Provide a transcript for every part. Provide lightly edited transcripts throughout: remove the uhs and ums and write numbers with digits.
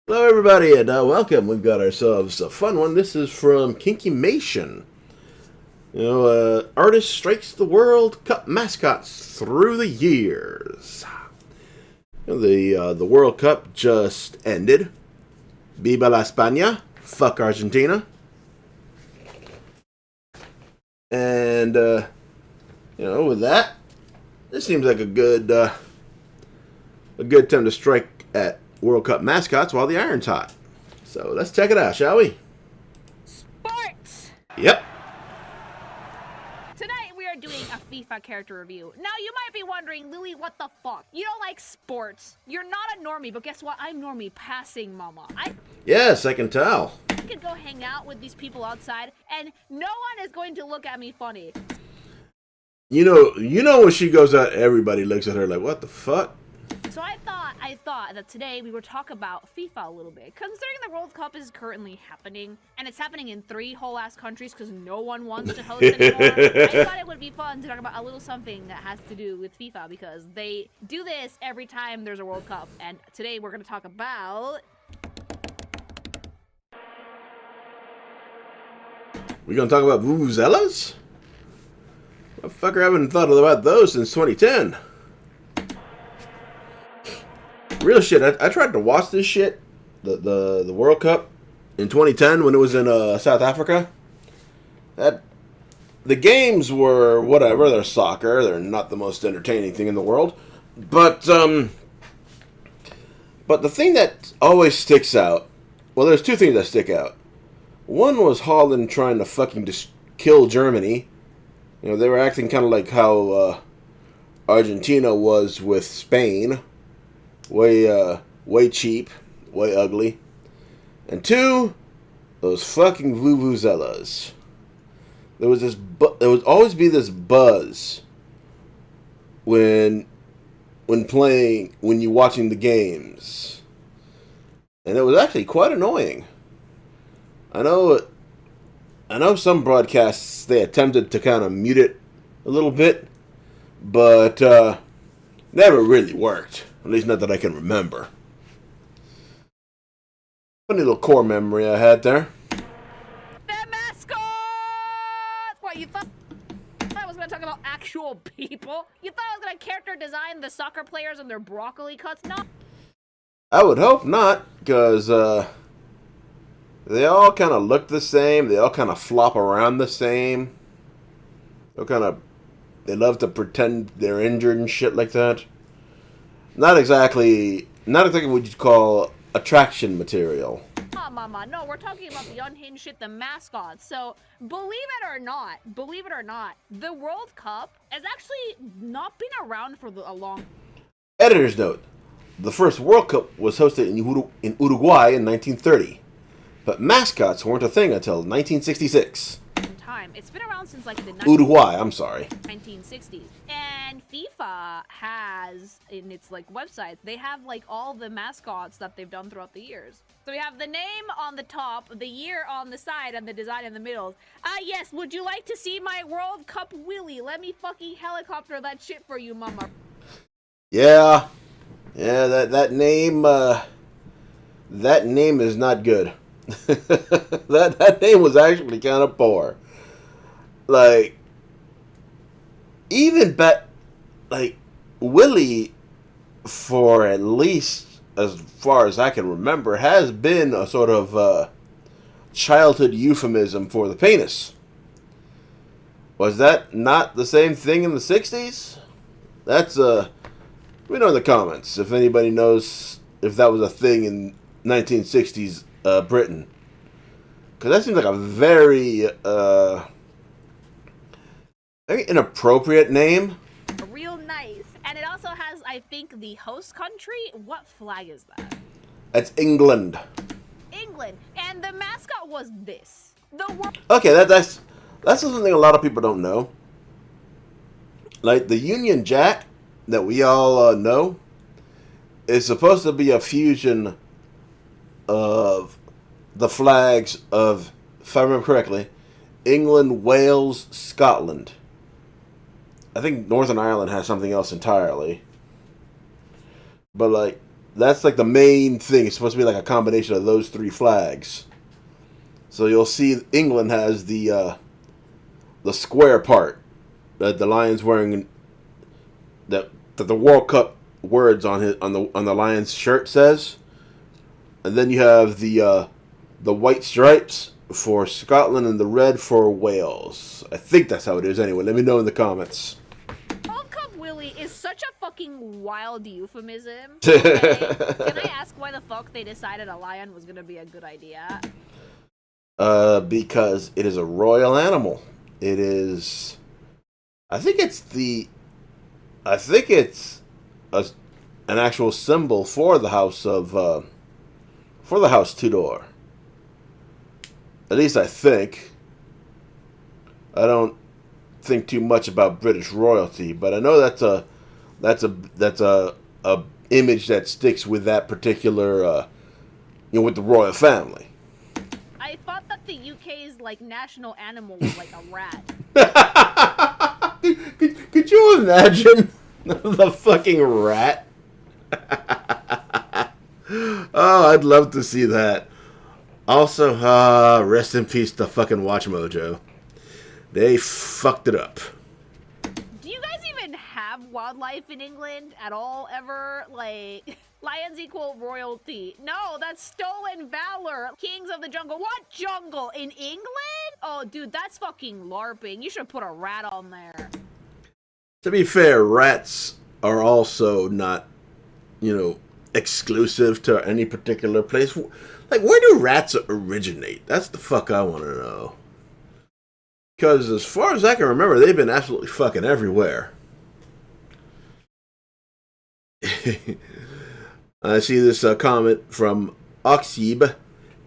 Hello, everybody, and welcome. We've got ourselves a fun one. This is from Kinkymation. Artist strikes the World Cup mascots through the years. The World Cup just ended. Viva la España. Fuck Argentina. And with that, this seems like a good time to strike at World Cup mascots while the iron's hot. So let's check it out, shall we? Sports! Yep. Tonight we are doing a FIFA character review. Now you might be wondering, Lily, what the fuck? You don't like sports. You're not a normie, but guess what? I'm normie passing, mama. Yes, I can tell. I could go hang out with these people outside, and no one is going to look at me funny. You know when she goes out, everybody looks at her like, what the fuck? So I thought that today we would talk about FIFA a little bit. Considering the World Cup is currently happening, and it's happening in 3 whole ass countries because no one wants to host anymore, I thought it would be fun to talk about a little something that has to do with FIFA because they do this every time there's a World Cup. And today we're going to talk about... We gonna talk about vuvuzelas? Motherfucker, I haven't thought about those since 2010. Real shit, I tried to watch this shit, the World Cup, in 2010 when it was in South Africa. The games were whatever, they're soccer, they're not the most entertaining thing in the world. But the thing that always sticks out, well, there's 2 things that stick out. One was Holland trying to fucking just kill Germany. They were acting kind of like how Argentina was with Spain. Way cheap, way ugly. And 2, those fucking vuvuzelas. There would always be this buzz when you're watching the games. And it was actually quite annoying. I know some broadcasts, they attempted to kind of mute it a little bit, but never really worked. At least not that I can remember. Funny little core memory I had there. The Mascots! What, you thought I was going to talk about actual people? You thought I was going to character design the soccer players and their broccoli cuts? No. I would hope not, because they all kind of look the same. They all kind of flop around the same. They love to pretend they're injured and shit like that. Not exactly what you'd call attraction material. Mama, no, we're talking about the unhinged shit, the mascots. So, believe it or not, the World Cup has actually not been around for a long... Editor's note. The first World Cup was hosted in Uruguay in 1930. But mascots weren't a thing until 1966. Time. It's been around since like the Uruguay, I'm sorry. 1960s. And FIFA has, in its like websites, they have like all the mascots that they've done throughout the years. So we have the name on the top, the year on the side, and the design in the middle. Yes, would you like to see my World Cup Willy? Let me fucking helicopter that shit for you, mama. Yeah, that name is not good. that name was actually kind of poor. Like, even Willie, for at least as far as I can remember, has been a sort of childhood euphemism for the penis. Was that not the same thing in the 60s? That's, let me know in the comments if anybody knows if that was a thing in 1960s Britain. Because that seems like a very inappropriate name. Real nice. And it also has, I think, the host country. What flag is that? That's England. England. And the mascot was this. Okay, that's something a lot of people don't know. Like, the Union Jack that we all know is supposed to be a fusion of the flags of, if I remember correctly, England, Wales, Scotland. I think Northern Ireland has something else entirely. But, like, That's like the main thing. It's supposed to be like a combination of those three flags. So you'll see England has the square part that the Lion's wearing, that the World Cup words on the Lion's shirt says, and then you have the white stripes for Scotland and the red for Wales. I think that's how it is. Anyway, let me know in the comments. World Cup Willie is such a fucking wild euphemism. Okay? Can I ask why the fuck they decided a lion was gonna be a good idea? Because it is a royal animal. It is. I think it's an actual symbol for the house Tudor. At least I think. I don't think too much about British royalty, but I know that's a image that sticks with that particular with the royal family. I thought that the UK's like national animal was like a rat. Could you imagine the fucking rat? Oh, I'd love to see that. Also, rest in peace to fucking Watch Mojo. They fucked it up. Do you guys even have wildlife in England at all, ever? Like, lions equal royalty. No, that's stolen valor. Kings of the jungle. What jungle? In England? Oh, dude, that's fucking LARPing. You should put a rat on there. To be fair, rats are also not, exclusive to any particular place. Like, where do rats originate? That's the fuck I want to know. Because as far as I can remember, they've been absolutely fucking everywhere. I see this comment from Oxyb.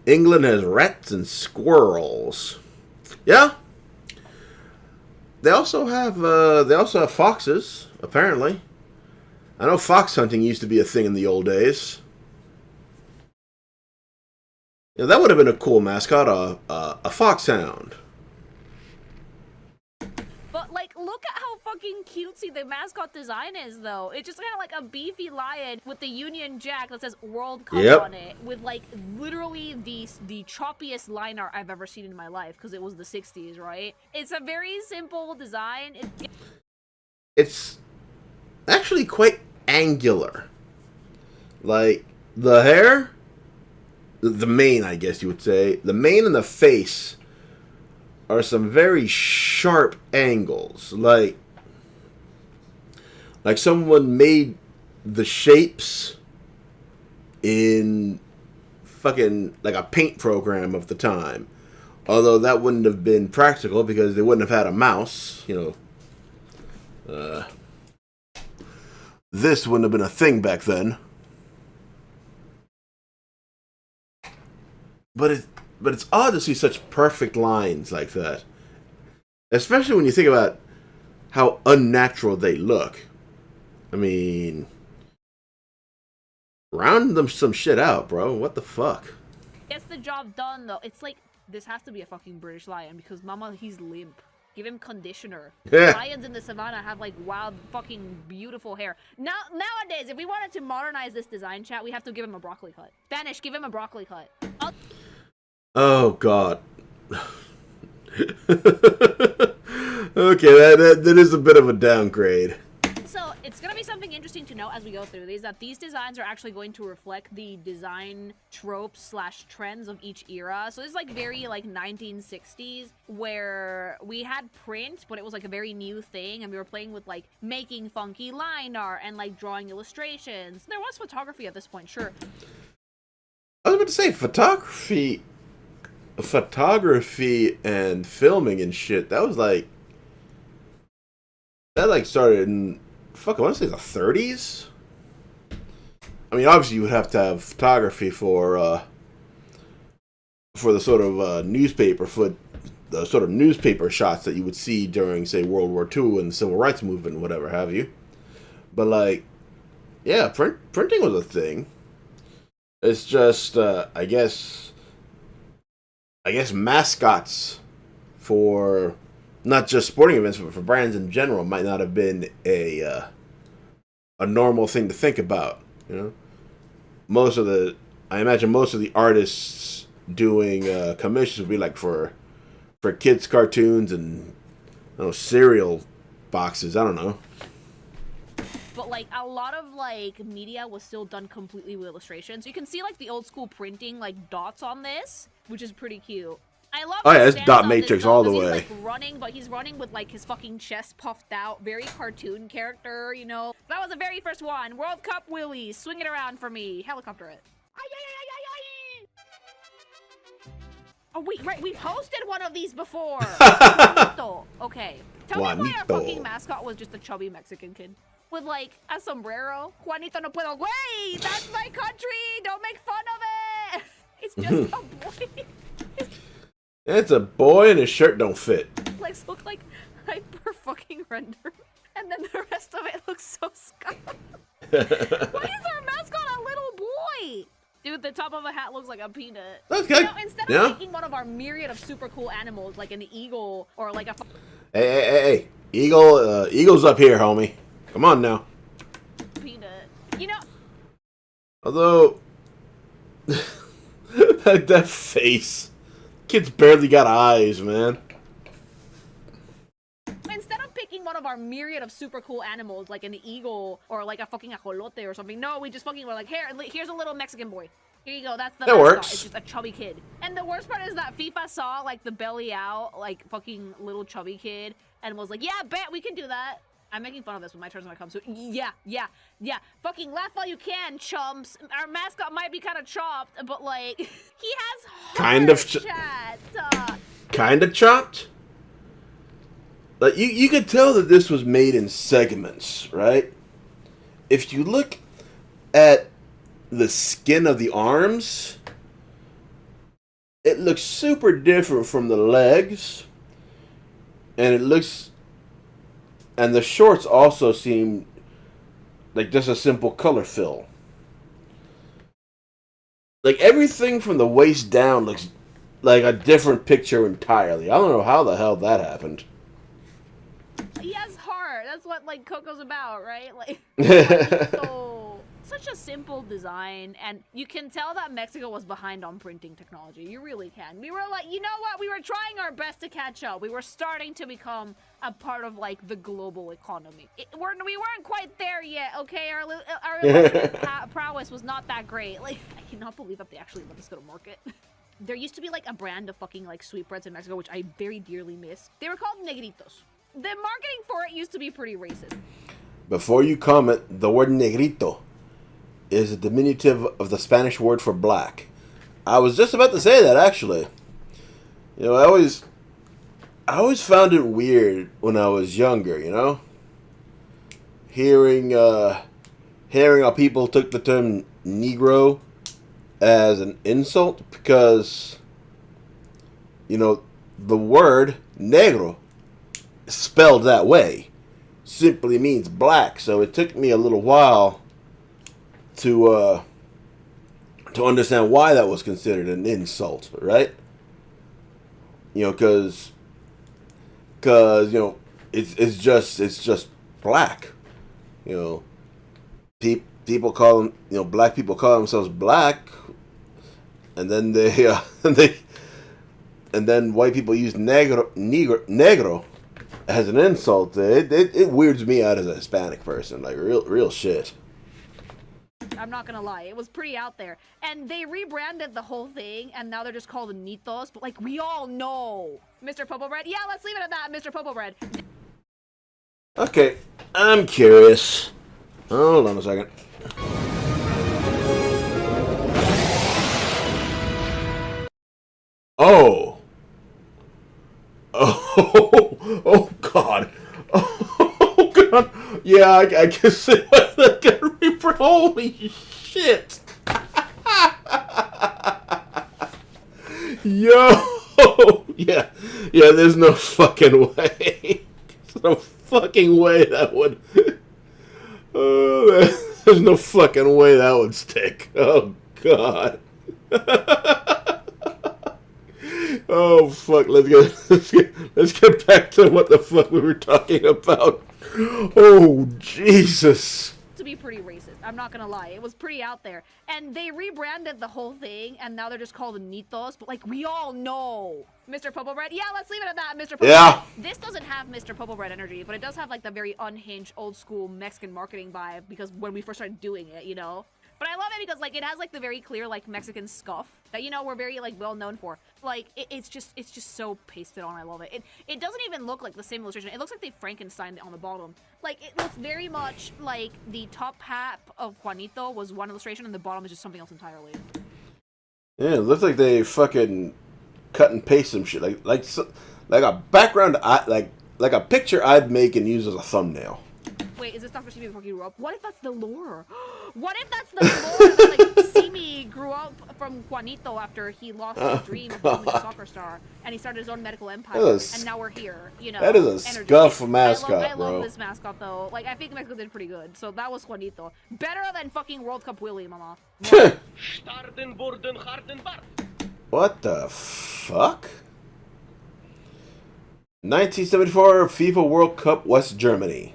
England has rats and squirrels. Yeah. They also have foxes, apparently. I know fox hunting used to be a thing in the old days. Yeah, that would have been a cool mascot, a foxhound. But, like, look at how fucking cutesy the mascot design is, though. It's just kind of like a beefy lion with the Union Jack that says World Cup on it, with, like, literally the choppiest line art I've ever seen in my life, because it was the 60s, right? It's a very simple design. It's actually quite angular. Like, the hair, the mane, I guess you would say, the mane and the face are some very sharp angles. Like someone made the shapes in fucking like a paint program of the time. Although that wouldn't have been practical because they wouldn't have had a mouse, this wouldn't have been a thing back then. But it's odd to see such perfect lines like that. Especially when you think about how unnatural they look. I mean, round them some shit out, bro. What the fuck? Gets the job done, though. It's like, this has to be a fucking British lion because mama, he's limp. Give him conditioner. Yeah. Lions in the savannah have like wild, fucking beautiful hair. Nowadays, if we wanted to modernize this design, chat, we have to give him a broccoli cut. Spanish, give him a broccoli cut. Oh god. Okay, that is a bit of a downgrade. So it's gonna be something interesting to know as we go through these, that these designs are actually going to reflect the design tropes / trends of each era. So this is like very like 1960s, where we had print, but it was like a very new thing, and we were playing with like making funky line art and like drawing illustrations. There was photography at this point, sure. I was about to say photography and filming and shit. That started in, fuck, I want to say the 30s. I mean, obviously you would have to have photography for the sort of newspaper shots that you would see during, say, World War II and the Civil Rights Movement, whatever have you. But like, yeah, printing was a thing. It's just, I guess mascots for not just sporting events, but for brands in general might not have been a normal thing to think about, I imagine most of the artists doing commissions would be like for kids cartoons and cereal boxes. I don't know. But like a lot of like media was still done completely with illustrations. You can see like the old school printing like dots on this, which is pretty cute. I love. Oh yeah, it's dot matrix all the way. He's like running, but he's running with like his fucking chest puffed out, very cartoon character. You know, that was the very first one. World Cup Willie, swing it around for me, helicopter it. Oh wait, right, we posted one of these before. Juanito. Okay, tell me why our fucking mascot was just a chubby Mexican kid with like a sombrero. Juanito no puedo. Wait, that's my country. Don't make fun of it. It's just a boy. It's a boy and his shirt don't fit. Legs look like hyper fucking rendered, and then the rest of it looks so scuffed. Why is our mascot a little boy? Dude, the top of a hat looks like a peanut. That's good. You know, instead of making one of our myriad of super cool animals, like an eagle or like a... Hey. Eagle's up here, homie. Come on now. Peanut. You know... Although... that face. Kid's barely got eyes, man. Instead of picking one of our myriad of super cool animals, like an eagle or like a fucking ajolote or something, no, we just fucking were like, here's a little Mexican boy. Here you go, that's the mascot. Works. It's just a chubby kid. And the worst part is that FIFA saw like the belly out, like fucking little chubby kid, and was like, yeah, bet we can do that. I'm making fun of this when my turn when it comes to yeah. Fucking laugh all you can, chumps. Our mascot might be kind of chopped, but like he has kind of chopped. Like you could tell that this was made in segments, right? If you look at the skin of the arms, it looks super different from the legs, and the shorts also seem like just a simple color fill. Like everything from the waist down looks like a different picture entirely. I don't know how the hell that happened. He has heart. That's what like Coco's about, right? Like so such a simple design, and you can tell that Mexico was behind on printing technology. You really can. We were like, you know what? We were trying our best to catch up. We were starting to become a part of like the global economy. We weren't quite there yet, okay? Our prowess was not that great. Like, I cannot believe that they actually let us go to market. There used to be like a brand of fucking like sweetbreads in Mexico, which I very dearly miss. They were called negritos. The marketing for it used to be pretty racist. Before you comment, the word negrito is a diminutive of the Spanish word for black. I was just about to say that, actually. You know, I always found it weird when I was younger, you know? Hearing how people took the term Negro as an insult, because, you know, the word negro, spelled that way, simply means black. So it took me a little while to understand why that was considered an insult, right? You know, because you know it's just black. You know, people call them, you know, black people call themselves black, and then and then white people use negro as an insult. It weirds me out as a Hispanic person, like real shit. I'm not gonna lie, it was pretty out there. And they rebranded the whole thing, and now they're just called Nitos, but like, we all know. Mr. Popo Bread? Yeah, let's leave it at that, Mr. Popo Bread. Okay, I'm curious. Hold on a second. Oh, God. Oh, God. Yeah, I can see what they're gonna reprint. Holy shit. Yo. Yeah, there's no fucking way. There's no fucking way that would... there's no fucking way that would stick. Oh, God. Oh, fuck. Let's get back to what the fuck we were talking about. Oh, Jesus. to be pretty racist. I'm not gonna lie. It was pretty out there. And they rebranded the whole thing, and now they're just called Nitos. But, like, we all know Mr. Purple Bread. Yeah, let's leave it at that, Mr. Purple Bread. This doesn't have Mr. Purple Bread energy, but it does have, like, the very unhinged, old-school Mexican marketing vibe, because when we first started doing it, you know? But I love it because, like, it has, like, the very clear, like, Mexican scuff that, you know, we're very, like, well known for. Like, it's just so pasted on. I love it. It doesn't even look like the same illustration. It looks like they Frankensteined it on the bottom. Like, it looks very much like the top hat of Juanito was one illustration and the bottom is just something else entirely. Yeah, it looks like they fucking cut and paste some shit. Like a background, like a picture I'd make and use as a thumbnail. Wait, is this Dr. Simi before he grew up? What if that's the lore? What if that's the lore that, like, Simi grew up from Juanito after he lost his dream of becoming a soccer star, and he started his own medical empire, and now we're here, you know? That is a scuff mascot, I love this mascot, though. Like, I think Mexico did pretty good, so that was Juanito. Better than fucking World Cup Willie, mama. What the fuck? 1974 FIFA World Cup, West Germany.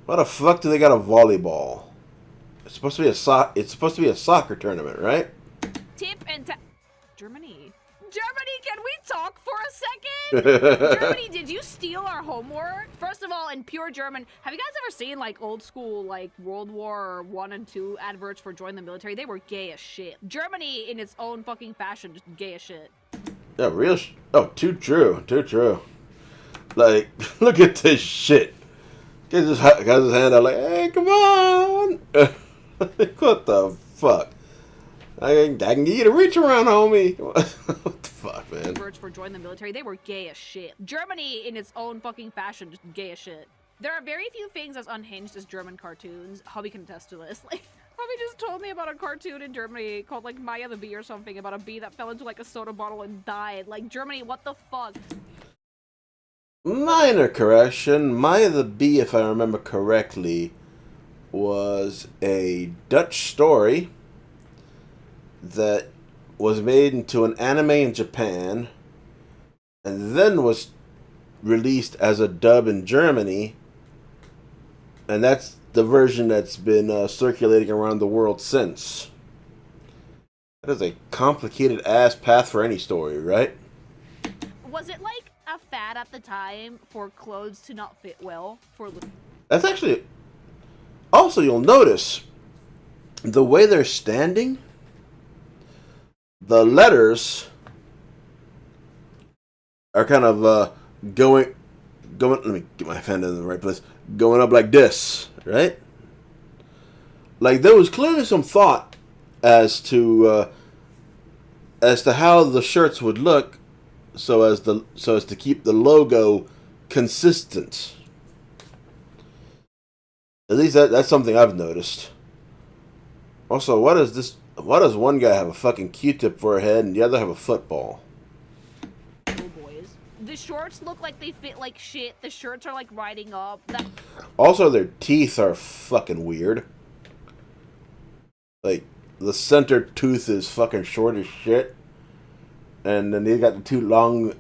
Why the fuck do they got a volleyball? It's supposed to be a soccer tournament, right? Tip and Germany. Germany, can we talk for a second? Germany, did you steal our homework? First of all, in pure German, have you guys ever seen, like, old school, like, World War I and II adverts for join the military? They were gay as shit. Germany, in its own fucking fashion, just gay as shit. Yeah, real too true. Too true. Like, look at this shit. Got his hand out like, hey, come on. What the fuck? I can get you to reach around, homie. What the fuck, man? Words for join the military, they were gay as shit. Germany, in its own fucking fashion, just gay as shit. There are very few things as unhinged as German cartoons. Hobby can attest to this. Like, Hobby just told me about a cartoon in Germany called, like, Maya the Bee or something, about a bee that fell into, like, a soda bottle and died. Like, Germany, what the fuck? Minor correction. Maya the Bee, if I remember correctly, was a Dutch story that was made into an anime in Japan and then was released as a dub in Germany, and that's the version that's been circulating around the world since. That is a complicated ass path for any story, right? Was it like a fad at the time for clothes to not fit well for? That's actually. Also, you'll notice the way they're standing. The letters are kind of going. Let me get my hand in the right place. Going up like this, right? Like there was clearly some thought as to how the shirts would look, so as to keep the logo consistent. At least that's something I've noticed. Also, what is this? Why does one guy have a fucking Q-tip for a head and the other have a football? Oh boys, the shorts look like they fit like shit. The shirts are like riding up. Also, their teeth are fucking weird. Like the center tooth is fucking short as shit, and then they got the two long,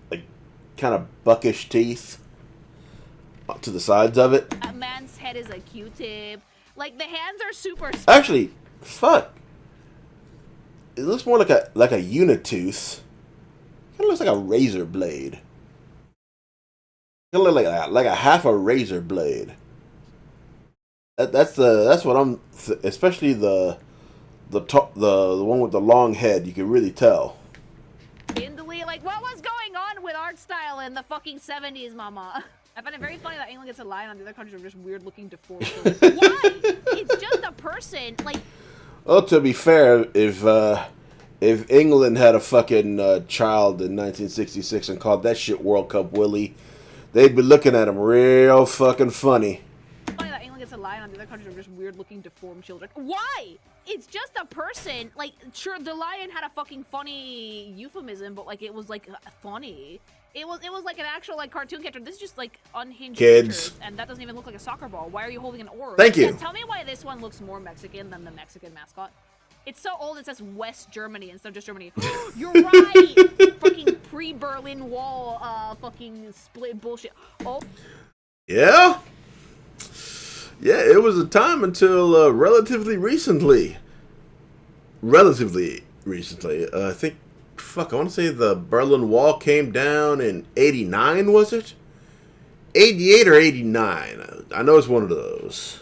like, kind of buckish teeth to the sides of it. A man's head is a Q-tip. Like the hands are super. Actually, fuck. It looks more like a unitooth. Kind of looks like a razor blade. Kind of look like a half a razor blade. That's what I'm. Especially the one with the long head. You can really tell. Indily, like what was going on with art style in the fucking 70s, mama? I find it very funny that England gets a line on the other countries are just weird looking deformed. Why? It's just a person. Like. Well, to be fair, if England had a fucking child in 1966 and called that shit World Cup Willie, they'd be looking at him real fucking funny. It's funny that England gets a line on the other countries are just weird looking deformed children. Why? It's just a person. Like, sure, the lion had a fucking funny euphemism, but like it was like funny. It was like an actual like cartoon character. This is just like unhinged kids, pictures, and that doesn't even look like a soccer ball. Why are you holding an oar? Thank you. Yeah, tell me why this one looks more Mexican than the Mexican mascot. It's so old. It says West Germany instead of just Germany. You're right. Fucking pre-Berlin Wall fucking split bullshit. Oh. Yeah? Yeah, it was a time until relatively recently. I think, I want to say the Berlin Wall came down in 89, was it? 88 or 89. I know it's one of those.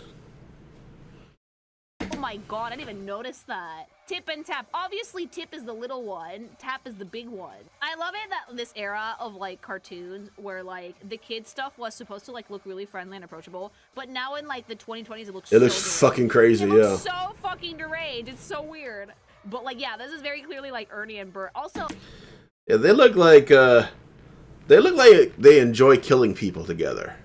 Oh my god, I didn't even notice that. Tip and Tap. Obviously, Tip is the little one. Tap is the big one. I love it that this era of, like, cartoons where, like, the kid stuff was supposed to, like, look really friendly and approachable. But now in, like, the 2020s, it looks fucking crazy, it looks so fucking deranged. It's so weird. But, like, yeah, this is very clearly, like, Ernie and Bert. Also... Yeah, they look like they enjoy killing people together.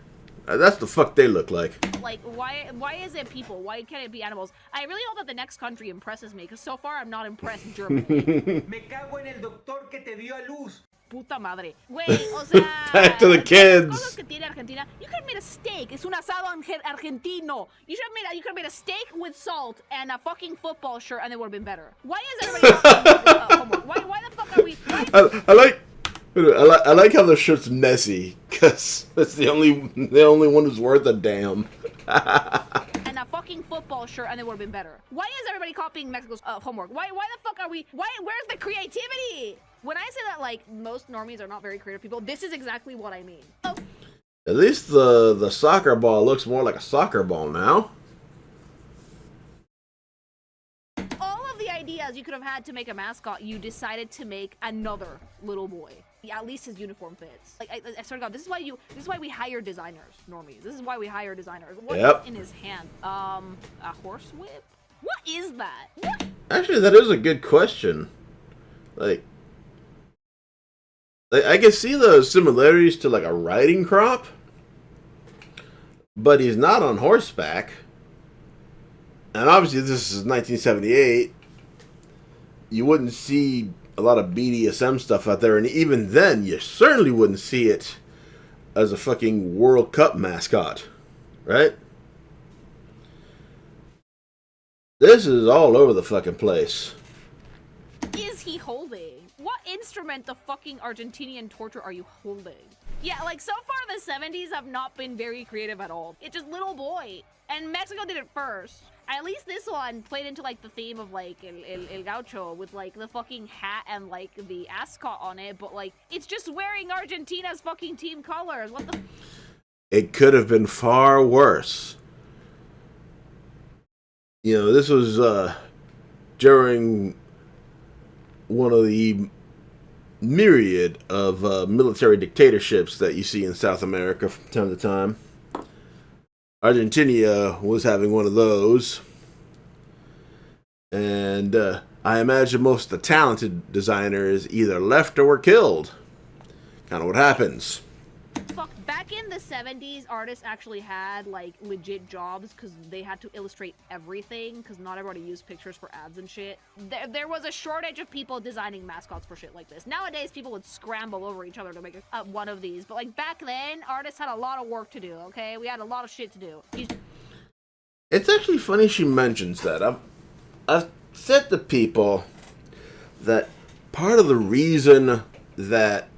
That's the fuck they look like. Like, why is it people? Why can't it be animals? I really hope that the next country impresses me, because so far I'm not impressed. Germany. Me cago en el doctor que te dio a luz. Puta madre. Güey, o sea... Back to the kids. Cosas que tiene Argentina. You could have made a steak. Es un asado argentino. You could have made a steak with salt and a fucking football shirt, and it would have been better. Why is everybody... homework? Why the fuck are we... I like how the shirt's messy, because it's the only one who's worth a damn. And a fucking football shirt, and it would have been better. Why is everybody copying Mexico's homework? Why the fuck are we... Where's the creativity? When I say that, like, most normies are not very creative people, this is exactly what I mean. Oh. At least the soccer ball looks more like a soccer ball now. Ideas you could have had to make a mascot, you decided to make another little boy. Yeah, at least his uniform fits. Like, I swear to God, this is why we hire designers, normies. This is why we hire designers. What's in his hand? A horse whip? What is that? What? Actually, that is a good question. Like, I can see the similarities to, like, a riding crop, but he's not on horseback. And obviously, this is 1978. You wouldn't see a lot of BDSM stuff out there, and even then, you certainly wouldn't see it as a fucking World Cup mascot, right? This is all over the fucking place. Is he holding? What instrument of fucking Argentinian torture are you holding? Yeah, like, so far the 70s have not been very creative at all. It's just little boy. And Mexico did it first. At least this one played into, like, the theme of, like, El Gaucho with, like, the fucking hat and, like, the ascot on it. But, like, it's just wearing Argentina's fucking team colors. What the... It could have been far worse. You know, this was, during one of the myriad of military dictatorships that you see in South America from time to time. Argentina was having one of those. And I imagine most of the talented designers either left or were killed. Kind of what happens. Fuck, back in the 70s, artists actually had, like, legit jobs because they had to illustrate everything because not everybody used pictures for ads and shit. There was a shortage of people designing mascots for shit like this. Nowadays, people would scramble over each other to make one of these. But, like, back then, artists had a lot of work to do, okay? We had a lot of shit to do. It's actually funny she mentions that. I've said to people that part of the reason that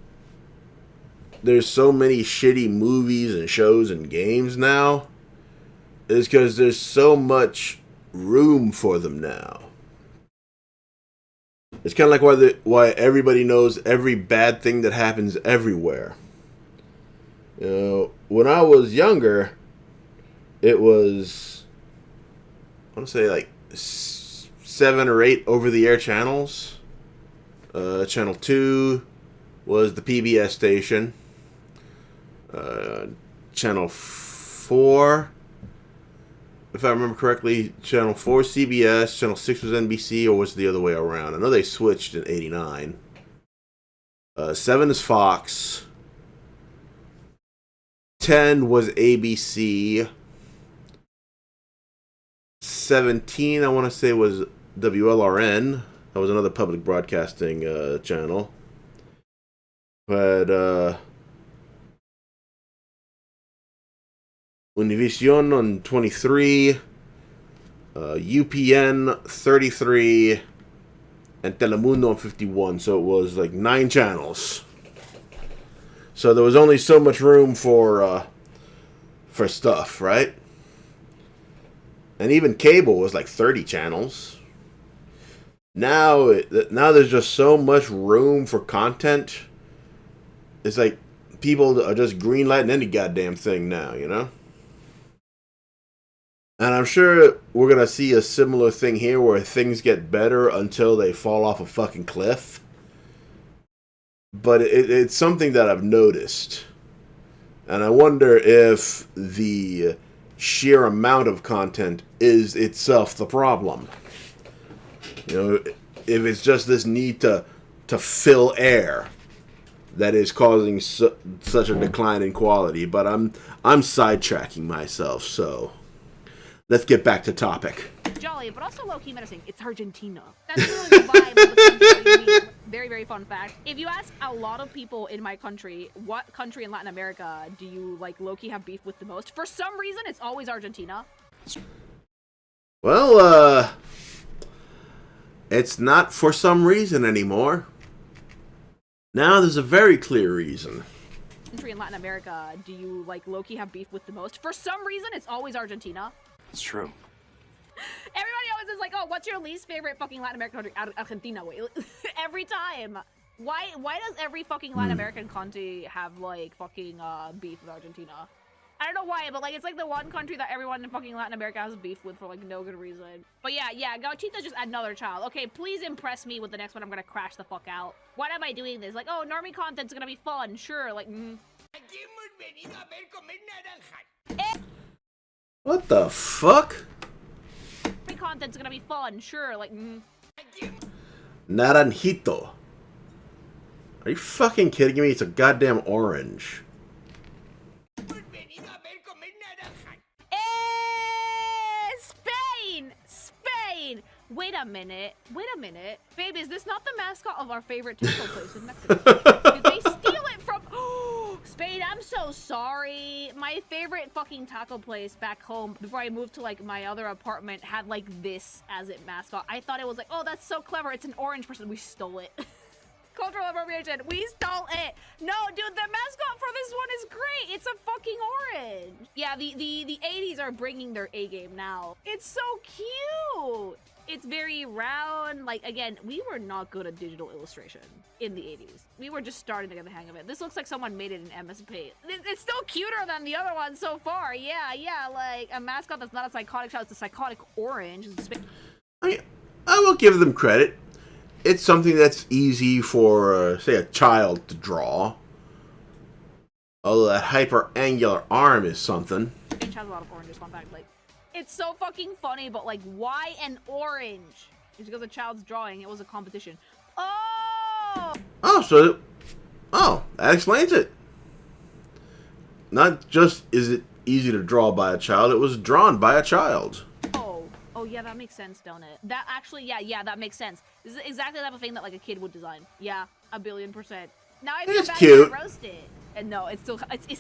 there's so many shitty movies and shows and games now is because there's so much room for them now. It's kind of like why everybody knows every bad thing that happens everywhere. You know, when I was younger, it was, I want to say, like 7 or 8 over-the-air channels. Channel 2 was the PBS station. Channel 4, if I remember correctly, Channel 4 CBS, Channel 6 was NBC, or was it the other way around? I know they switched in 89. 7 is Fox. 10 was ABC. 17, I want to say, was WLRN. That was another public broadcasting channel. But Univision on 23, UPN 33, and Telemundo on 51. So it was like 9 channels. So there was only so much room for stuff, right? And even cable was like 30 channels. Now there's just so much room for content. It's like people are just greenlighting any goddamn thing now, you know? And I'm sure we're going to see a similar thing here where things get better until they fall off a fucking cliff. But it's something that I've noticed. And I wonder if the sheer amount of content is itself the problem. You know, if it's just this need to fill air that is causing such a decline in quality. But I'm sidetracking myself, so let's get back to topic. Jolly, but also low-key menacing. It's Argentina. That's really the vibe of the country. Very, very fun fact. If you ask a lot of people in my country, what country in Latin America do you, like, low-key have beef with the most? For some reason, it's always Argentina. Well, it's not for some reason anymore. Now there's a very clear reason. Country in Latin America do you, like, low-key have beef with the most? For some reason, it's always Argentina. It's true. Everybody always is like, oh, what's your least favorite fucking Latin American country? Argentina, wait. Every time. Why does every fucking Latin American country have, like, fucking, beef with Argentina? I don't know why, but, like, it's, like, the one country that everyone in fucking Latin America has beef with for, like, no good reason. But yeah, Gauchita just another child. Okay, please impress me with the next one. I'm gonna crash the fuck out. Why am I doing this? Like, oh, normie content's gonna be fun. Sure, like, What the fuck? Content's gonna be fun, sure, like, Naranjito. Are you fucking kidding me? It's a goddamn orange. Spain! Wait a minute. Babe, is this not the mascot of our favorite taco place in Mexico? Did they steal it from... Spain, I'm so sorry. My favorite fucking taco place back home, before I moved to, like, my other apartment, had, like, this as its mascot. I thought it was like, oh, that's so clever. It's an orange person. We stole it. Cultural appropriation. We stole it. No, dude, the mascot for this one is great. It's a fucking orange. Yeah, the 80s are bringing their A game now. It's so cute. It's very round. Like, again, we were not good at digital illustration in the 80s. We were just starting to get the hang of it. This looks like someone made it in MS Paint. It's still cuter than the other one so far. Yeah, like a mascot that's not a psychotic child. It's a psychotic orange. I will give them credit. It's something that's easy for, say, a child to draw. Although that hyper-angular arm is something. Finch has a lot of oranges, fun fact. Like, it's so fucking funny, but, like, why an orange? It's because a child's drawing. It was a competition. Oh! That explains it. Not just is it easy to draw by a child, it was drawn by a child. Oh, yeah, that makes sense, don't it? That actually, yeah, that makes sense. This is exactly the type of thing that, like, a kid would design. Yeah, 1,000,000,000%. Now I feel bad cute. to roast it. And no, it's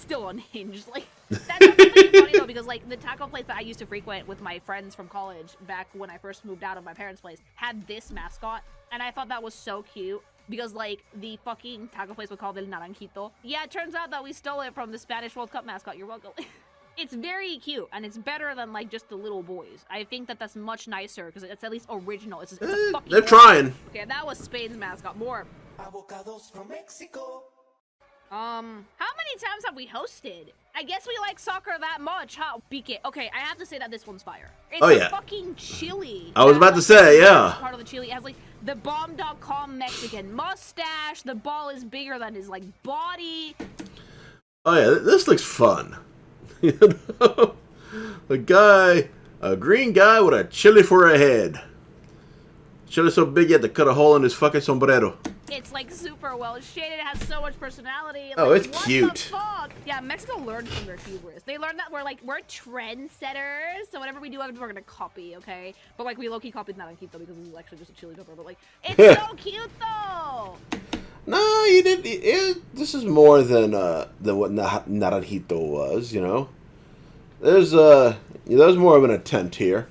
still unhinged. Like, that's something funny, though, because, like, the taco place that I used to frequent with my friends from college back when I first moved out of my parents' place had this mascot, and I thought that was so cute. Because, like, the fucking taco place was called El Naranjito. Yeah, it turns out that we stole it from the Spanish World Cup mascot. You're welcome. It's very cute, and it's better than, like, just the little boys. I think that that's much nicer, because it's at least original. It's a fucking... They're trying. Okay, that was Spain's mascot. More. Avocados from Mexico. How many times have we hosted? I guess we like soccer that much, huh? Pique. Okay, I have to say that this one's fire. It's a fucking chili. I was about to say, yeah. Part of the chili. It has, like, the bomb.com Mexican mustache. The ball is bigger than his, like, body. Oh, yeah, this looks fun. You know? A green guy with a chili for a head. Chili so big you had to cut a hole in his fucking sombrero. It's, like, super well shaded. It has so much personality. Oh, like, it's cute. What the fuck? Yeah, Mexico learned from their hubris. They learned that we're trendsetters. So whatever we do, we're gonna copy, okay? But, like, we low-key copied Naranjito because this is actually just a chili pepper. But, like, it's so cute, though. No, you didn't. This is more than what Naranjito was, you know. There's more of an attempt here.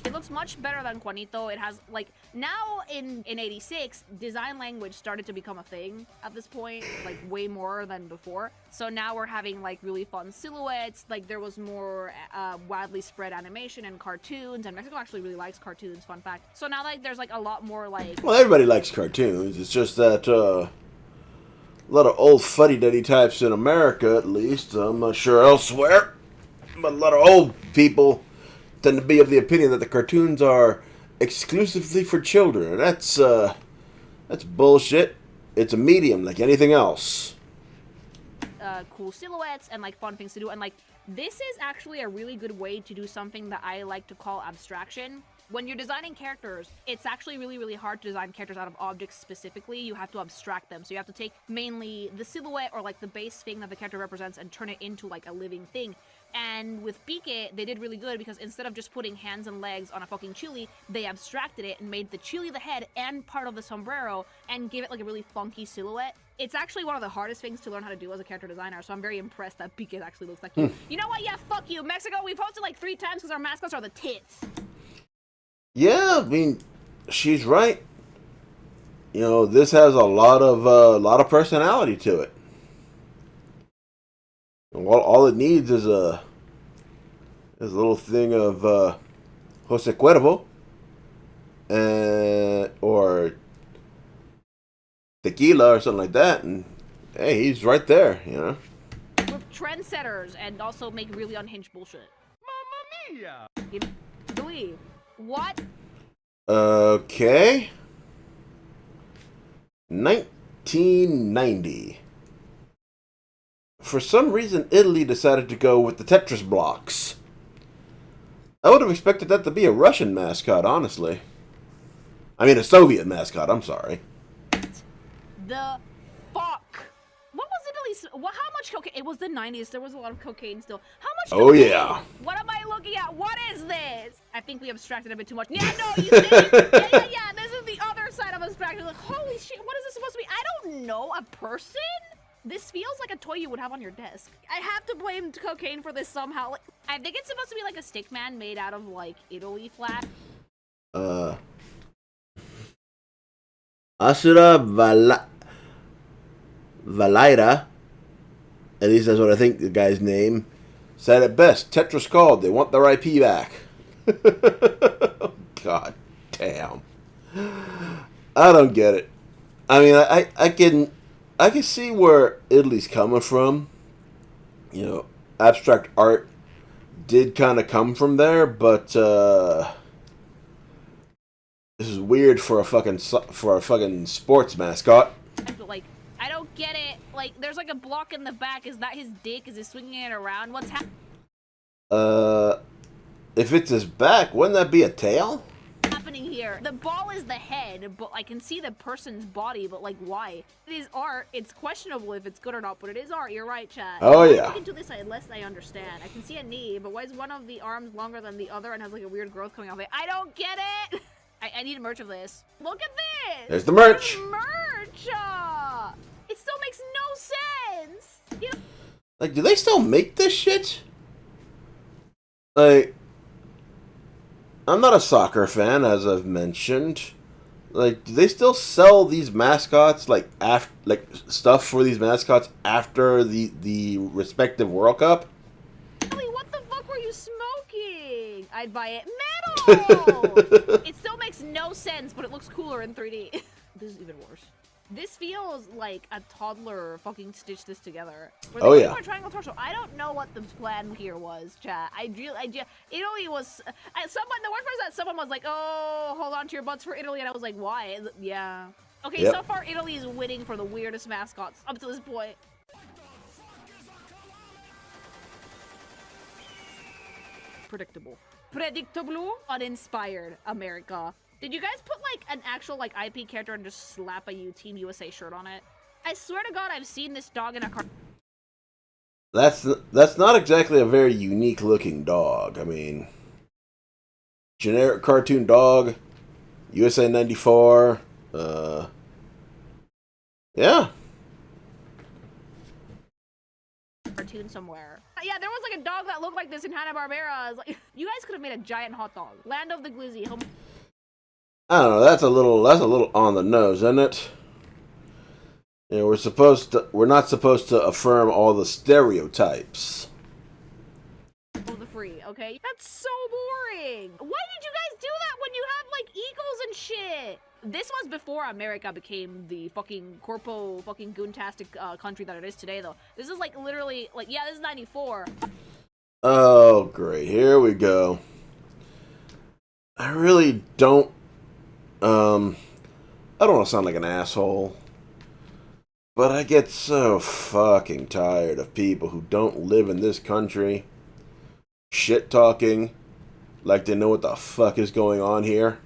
It looks much better than Juanito. It has, like, now in 86, design language started to become a thing at this point, like, way more than before. So now we're having, like, really fun silhouettes. Like, there was more widely spread animation and cartoons, and Mexico actually really likes cartoons, fun fact. So now, like, there's, like, a lot more, like... Well, everybody likes cartoons. It's just that, a lot of old fuddy-duddy types in America, at least. I'm not sure elsewhere. But a lot of old people tend to be of the opinion that the cartoons are exclusively for children. And that's bullshit. It's a medium like anything else. Cool silhouettes and, like, fun things to do. And, like, this is actually a really good way to do something that I like to call abstraction. When you're designing characters, it's actually really, really hard to design characters out of objects specifically. You have to abstract them. So you have to take mainly the silhouette or, like, the base thing that the character represents and turn it into, like, a living thing. And with Pique, they did really good because instead of just putting hands and legs on a fucking chili, they abstracted it and made the chili the head and part of the sombrero and gave it, like, a really funky silhouette. It's actually one of the hardest things to learn how to do as a character designer, so I'm very impressed that Pique actually looks like you. You know what? Yeah, fuck you. Mexico, we posted like 3 times because our mascots are the tits. Yeah, I mean, she's right. You know, this has a lot of personality to it. And all it needs is a little thing of Jose Cuervo or tequila or something like that, and hey, he's right there, you know. We're trendsetters and also make really unhinged bullshit. Mamma mia! You believe what? Okay. 1990. For some reason, Italy decided to go with the Tetris blocks. I would have expected that to be a Russian mascot, honestly. I mean, a Soviet mascot, I'm sorry. The fuck? What was Italy's... How much cocaine? It was the 90s. There was a lot of cocaine still. How much cocaine? Oh, yeah. What am I looking at? What is this? I think we abstracted a bit too much. Yeah, no, you see? Yeah. This is the other side of abstraction. Like, holy shit, what is this supposed to be? I don't know. A person? This feels like a toy you would have on your desk. I have to blame cocaine for this somehow. Like, I think it's supposed to be like a stick man made out of, like, Italy flat. Asura Valaira, at least that's what I think the guy's name, said it best. Tetris called. They want their IP back. God damn. I don't get it. I mean, I can see where Italy's coming from. You know, abstract art did kind of come from there, but this is weird for a fucking sports mascot. Like, I don't get it. Like, there's like a block in the back. Is that his dick? Is he swinging it around? What's happening? If it's his back, wouldn't that be a tail? Happening here? The ball is the head, but I can see the person's body, but like, why? It is art. It's questionable if it's good or not, but it is art. You're right, Chad. Oh, yeah. Look into this lest I understand. I can see a knee, but why is one of the arms longer than the other and has like a weird growth coming off it? I don't get it! I need merch of this. Look at this! There's the merch! There's merch! It still makes no sense! You know? Like, do they still make this shit? Like, I'm not a soccer fan, as I've mentioned. Like, do they still sell these mascots, like stuff for these mascots after the respective World Cup? Ellie, what the fuck were you smoking? I'd buy it. Metal! It still makes no sense, but it looks cooler in 3D. This is even worse. This feels like a toddler fucking stitched this together. Oh, yeah. A triangle torso. I don't know what the plan here was, chat. Italy was... the worst part is that someone was like, oh, hold on to your butts for Italy, and I was like, why? Yeah. Okay, Yep. So far Italy is winning for the weirdest mascots up to this point. Predictable. Uninspired America. Did you guys put like an actual like IP character and just slap a Team USA shirt on it? I swear to God, I've seen this dog in a car. That's not exactly a very unique looking dog. I mean, generic cartoon dog, USA 94. Yeah. Cartoon somewhere. Yeah, there was like a dog that looked like this in Hanna-Barbera. It's like, you guys could have made a giant hot dog. Land of the Glizzy. I don't know. That's a little on the nose, isn't it? You know, we're not supposed to affirm all the stereotypes. Of the free, okay? That's so boring. Why did you guys do that when you have like eagles and shit? This was before America became the fucking corpo fucking goontastic country that it is today, though. This is like literally like, yeah, this is 94. Oh, great. Here we go. I really don't I don't want to sound like an asshole, but I get so fucking tired of people who don't live in this country shit talking like they know what the fuck is going on here.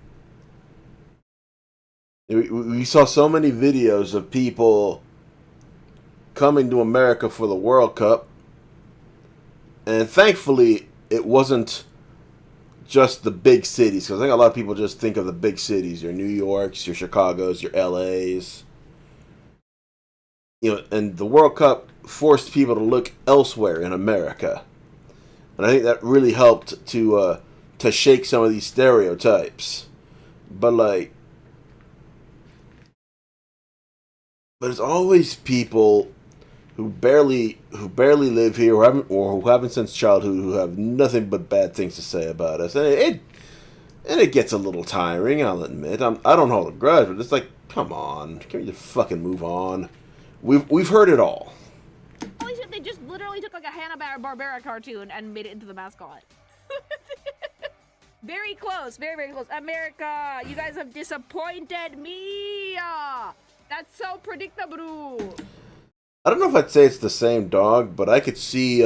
We saw so many videos of people coming to America for the World Cup, and thankfully it wasn't just the big cities, because I think a lot of people just think of the big cities, your New Yorks, your Chicagos, your LAs. You know, and the World Cup forced people to look elsewhere in America. And I think that really helped to shake some of these stereotypes. But it's always people who barely live here, or who haven't since childhood, who have nothing but bad things to say about us, and it gets a little tiring. I'll admit. I don't hold a grudge, but it's like, come on, can we just fucking move on? We've heard it all. Holy shit! They just literally took like a Hanna-Barbera cartoon and made it into the mascot. Very close, very, very close. America, you guys have disappointed me. That's so predictable. I don't know if I'd say it's the same dog, but I could see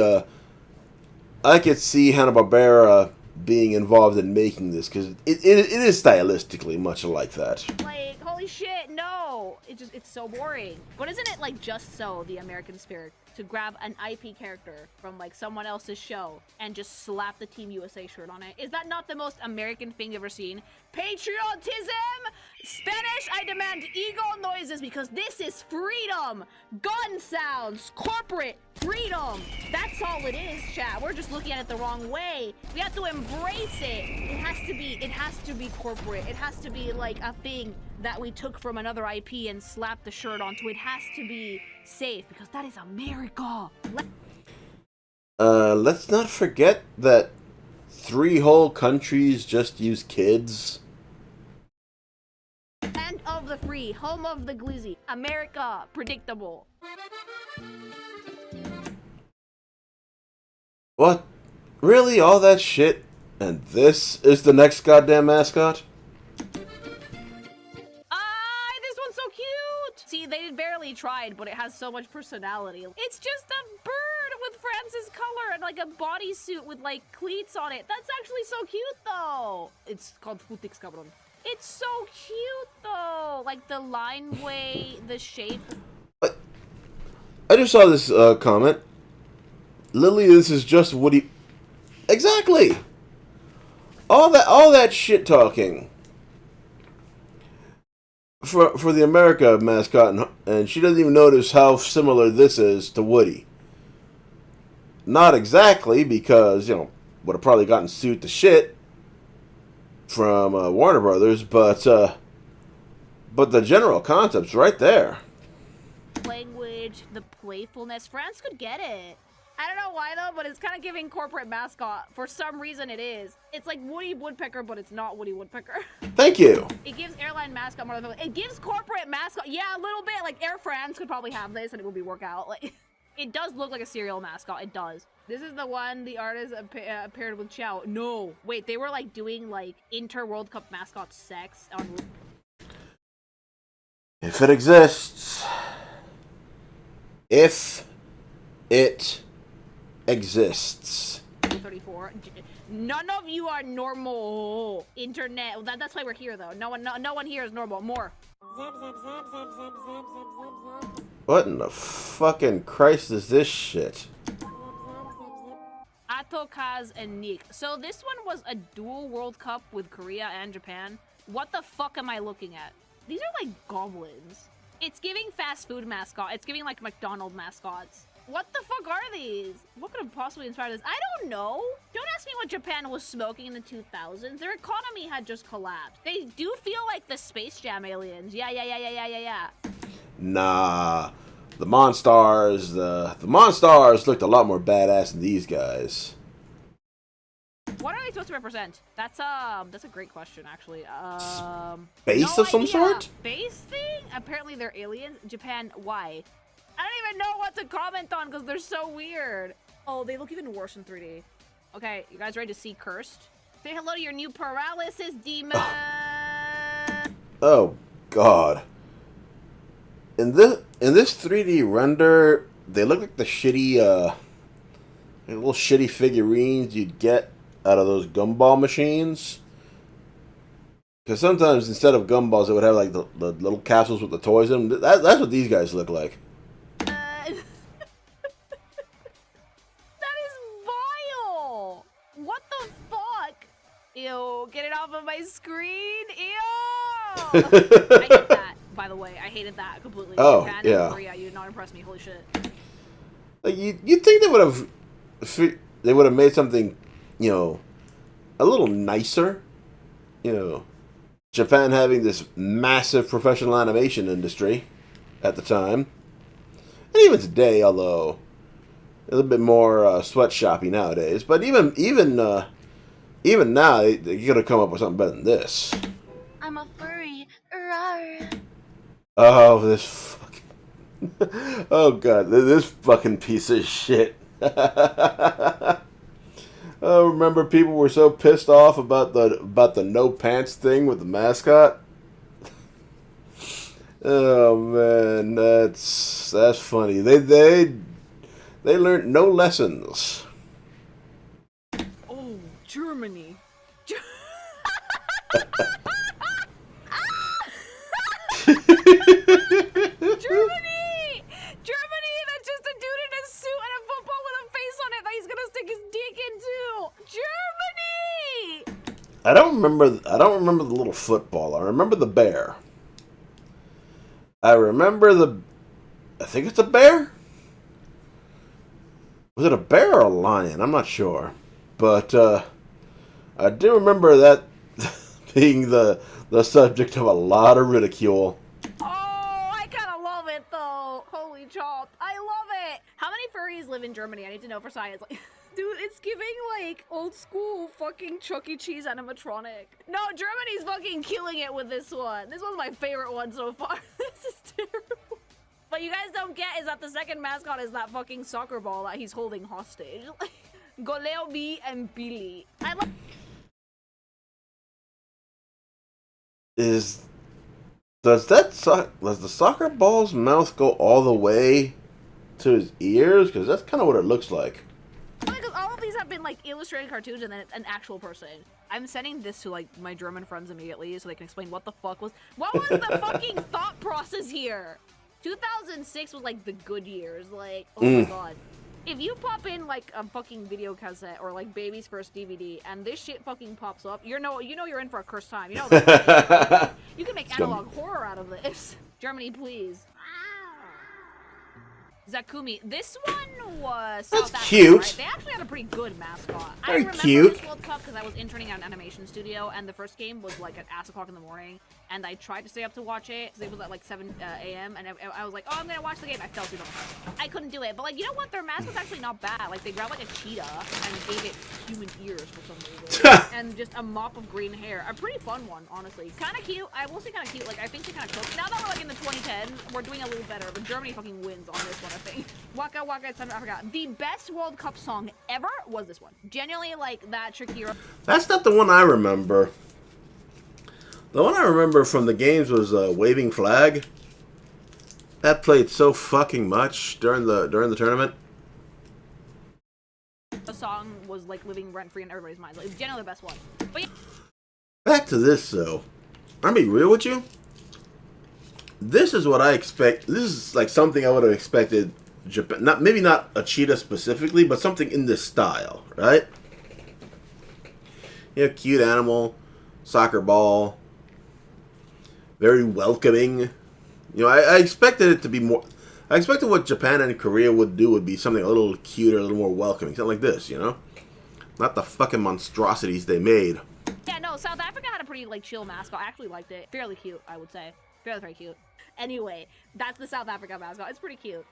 Hanna-Barbera being involved in making this, because it is stylistically much like that. Like, holy shit, no! It's so boring. But isn't it like just so the American spirit to grab an IP character from like someone else's show and just slap the Team USA shirt on it? Is that not the most American thing you've ever seen? Patriotism! Spanish, I demand eagle noises because this is freedom! Gun sounds! Corporate freedom! That's all it is, chat. We're just looking at it the wrong way. We have to embrace it. It has to be corporate. It has to be like a thing that we took from another IP and slapped the shirt onto. It has to be safe because that is America. Let's not forget that 3 whole countries just use kids. Land of the free, home of the glizzy. America, predictable. What? Really? All that shit? And this is the next goddamn mascot? This one's so cute! See, they barely tried, but it has so much personality. It's just a bird with France's color and like a bodysuit with like cleats on it. That's actually so cute though. It's called Futix Cabron. It's so cute though. Like the line way, the shape. I just saw this comment. Lily, this is just Woody. Exactly. All that shit talking for the America mascot, and she doesn't even notice how similar this is to Woody. Not exactly, because would have probably gotten sued to shit from Warner Brothers, but the general concept's right there. Language, the playfulness. France could get it. I don't know why though, but it's kind of giving corporate mascot. For some reason it is. It's like Woody Woodpecker, but it's not Woody Woodpecker. Thank you. It gives airline mascot more than it gives corporate mascot. Yeah, a little bit. Like Air France could probably have this and it would be work out. Like, it does look like a cereal mascot. It does. This is the one the artist paired with Chow. No, wait, they were like doing like inter-World Cup mascot sex on. If it exists. If it exists. 34. None of you are normal. Internet. That's why we're here, though. No one here is normal. More. What in the fucking Christ is this shit? Ato, Kaz, and Nick. So this one was a dual World Cup with Korea and Japan. What the fuck am I looking at? These are like goblins. It's giving fast food mascot. It's giving like McDonald's mascots. What the fuck are these? What could have possibly inspired this? I don't know. Don't ask me what Japan was smoking in the 2000s. Their economy had just collapsed. They do feel like the Space Jam aliens. Yeah. Nah, the Monstars, the Monstars looked a lot more badass than these guys. What are they supposed to represent? That's a great question, actually. Base No of some idea. sort? Base thing? Apparently they're aliens. Japan, why? I don't even know what to comment on because they're so weird. Oh, they look even worse in 3D. Okay, you guys ready to see Cursed? Say hello to your new paralysis demon. Oh God. In this 3D render, they look like the shitty little shitty figurines you'd get out of those gumball machines. Because sometimes instead of gumballs, it would have like the little capsules with the toys in them. That's what these guys look like. That is vile. What the fuck? Ew, get it off of my screen. Ew. I hate that, by the way. I hated that completely. Oh, Japan yeah. and Korea, you did not impress me. Holy shit. Like you'd think they would have made something, a little nicer. Japan having this massive professional animation industry at the time, and even today, although a little bit more sweatshoppy nowadays. But even now, they could have come up with something better than this. I'm a furry. Rawr. Oh, this fucking... Oh, God, this fucking piece of shit. Oh, remember people were so pissed off about the no pants thing with the mascot? Oh, man, that's funny. They learned no lessons. Oh, Germany. Germany! That's just a dude in a suit and a football with a face on it that he's gonna stick his dick into! Germany! I don't remember the little football. I remember the bear. I think it's a bear? Was it a bear or a lion? I'm not sure. But I do remember that being the subject of a lot of ridicule. Oh, I kinda love it though. Holy chop. I love it. How many furries live in Germany? I need to know for science. Like, dude, it's giving like old school fucking Chuck E. Cheese animatronic. No, Germany's fucking killing it with this one. This one's my favorite one so far. This is terrible. What you guys don't get is that the second mascot is that fucking soccer ball that he's holding hostage. Goleo B and Billy. I love. Does the soccer ball's mouth go all the way to his ears? Because that's kind of what it looks like. Because all of these have been like illustrated cartoons and then it's an actual person. I'm sending this to like my German friends immediately so they can explain what the fucking thought process here. 2006 was like the good years. Like, oh my god. If you pop in like a fucking video cassette or like baby's first DVD and this shit fucking pops up, you know you're in for a cursed time. You know that. You can make analog horror out of this. Germany, please. Zakumi. This one was South Africa, cute. right? They actually had a pretty good mascot. I Very remember cute. this World Cup because I was interning at an animation studio, and the first game was like at ass o'clock in the morning, and I tried to stay up to watch it because it was at like 7 a.m. and I was like, oh, I'm gonna watch the game. I fell asleep on the phone. I couldn't do it, but like, you know what? Their mascot's actually not bad. Like, they grabbed like a cheetah and gave it human ears for some reason, and just a mop of green hair. A pretty fun one, honestly. Kind of cute. I will say kind of cute. Like, I think they kind of cooked. Now that we're like in the 2010s, we're doing a little better, but Germany fucking wins on this one, I think. Waka Waka South Africa. The best World Cup song ever was this one. Genuinely, like, that Shakira. That's not the one I remember. The one I remember from the games was Waving Flag. That played so fucking much during the tournament. The song was like living rent free in everybody's minds. Like, it was genuinely the best one. But yeah. Back to this though. I'll be real with you. This is what I expect. This is like something I would have expected Japan. Maybe not a cheetah specifically, but something in this style, right? Cute animal, soccer ball, very welcoming. I expected it to be more. I expected what Japan and Korea would do would be something a little cuter, a little more welcoming, something like this, you know? Not the fucking monstrosities they made. Yeah, no, South Africa had a pretty, like, chill mascot. I actually liked it. Fairly cute, I would say. Very cute. Anyway, that's the South Africa mascot. It's pretty cute.